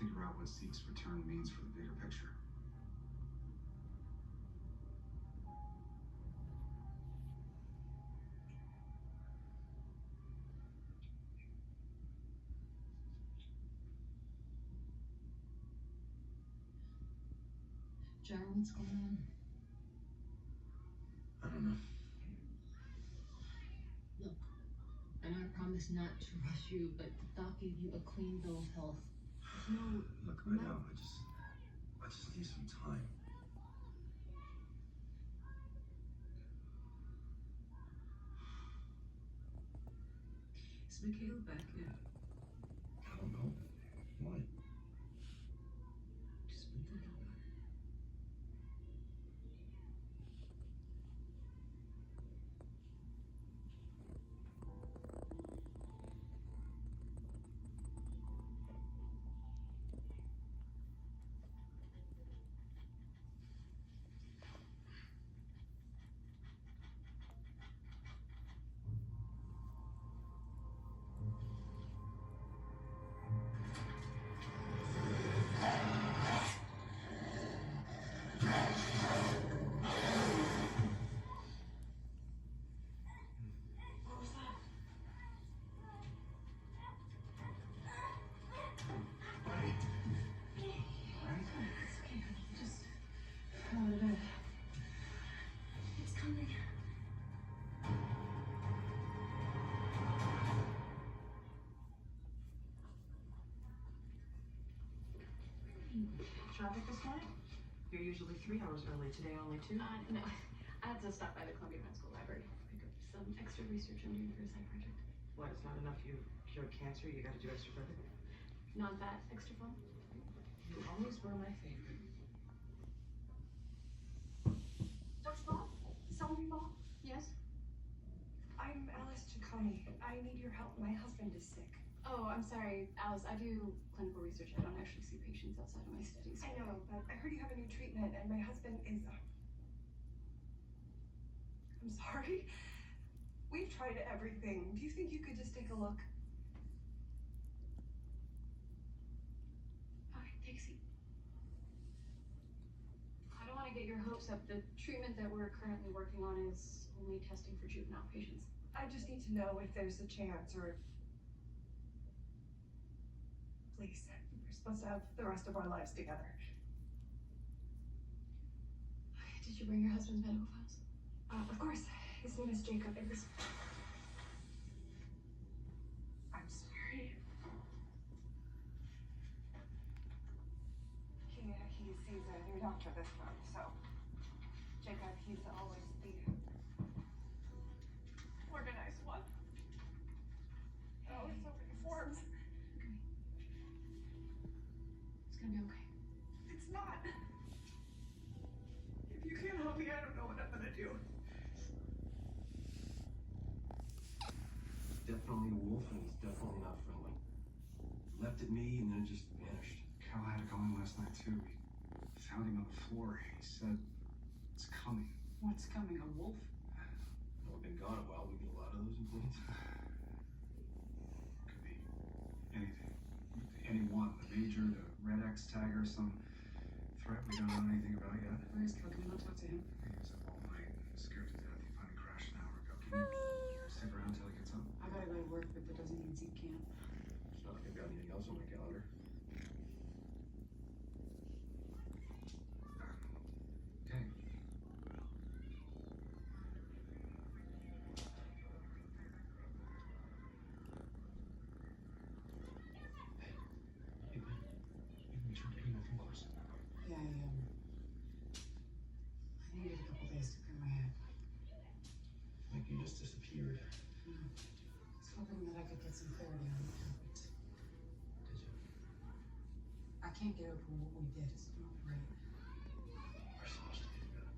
figure out what Zeke's return means for the bigger picture. Jar, what's going on? I don't know. Look, I know I promised not to rush you, but the doc gave you a clean bill of health. No, Look, I know. I just need some time. Is Mikhail back yet? I don't know. Why? Just been thinking about it. It's coming. Traffic this morning? You're usually 3 hours early. Today only 2? No. I had to stop by the Columbia Med School Library to pick up some extra research I'm doing for a side project. What, it's not enough you cured cancer, you gotta do extra for it? Not that extra fun. You always were my favorite. Dr. Bob? Someone Bob? Yes? I'm Alice Ciccone. I need your help. My husband is sick. Oh, I'm sorry, Alice. I do clinical research. I don't actually see patients outside of my studies. I know, but I heard you have a new treatment, and my husband is. I'm sorry. We've tried everything. Do you think you could just take a look? Okay, take a seat. I don't want to get your hopes up. The treatment that we're currently working on is only testing for juvenile patients. I just need to know if there's a chance, or. Please, we're supposed to have the rest of our lives together. Did you bring your husband's medical files? Of course. His name is Jacob Ayers. I'm sorry. He sees a new doctor this month, so Jacob, he's always the organized one. Oh, it's so many forms. It's gonna be okay. It's not. If you can't help me, I don't know what I'm gonna do. Definitely a wolf, and he's definitely not friendly. Leapt at me and then just vanished. Cal had to go in last night too. We found him on the floor. He said it's coming. What's coming, a wolf? Well, we've been gone a while. We get a lot of those in Queens. Could be anything. Anyone. The major, the red X tagger, some threat we don't know anything about yet. Where is Cal? Can we not talk to him? He was up all night, scared to death. He finally crashed an hour ago. Can you stick around until he gets up? I gotta go to work, but that doesn't mean Zeke can't. It's not like I've got anything else on my calendar. Okay. Hey, man. You returned any more phone calls? Yeah, I needed a couple days to clear my head. Like you just disappeared. I was hoping that I could get some clarity on what happened. Did you? I can't get over what we did. It's not right. We're supposed to be together.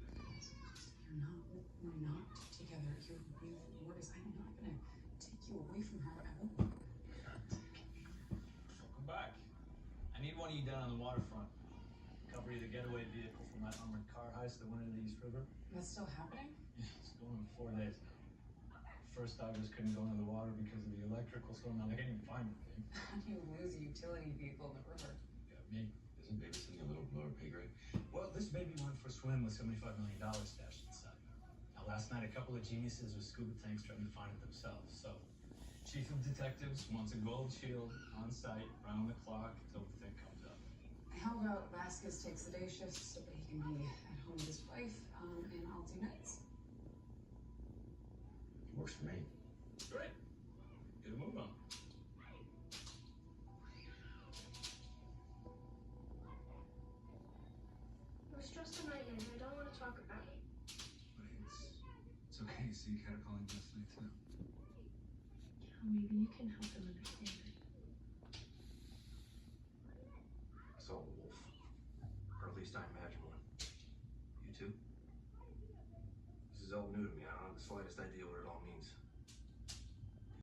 You're not. We're not together. You're with Lourdes. I'm not gonna take you away from her. I won't. Welcome back. I need one of you down on the waterfront. Cover you the getaway vehicle from that armored car heist that went into the East River. That's still happening? It's going on 4 days now. First divers couldn't go into the water because of the electrical, so now they can't even find the thing. How do you lose a utility vehicle in the river? Yeah, me. Isn't babysitting a little lower pay grade? Well, this baby went for a swim with $75 million stashed inside. Now, last night, a couple of geniuses with scuba tanks tried to find it themselves. So, Chief of Detectives wants a gold shield on site, round the clock, until the thing comes up. How about Vasquez takes the day shift so that he can be at home with his wife, and I'll do nights. Works for me. Great. Get a move on. I'm stressed tonight, and I don't want to talk about it. But it's okay. See, catcalling last night too. Yeah, maybe you can help him understand it.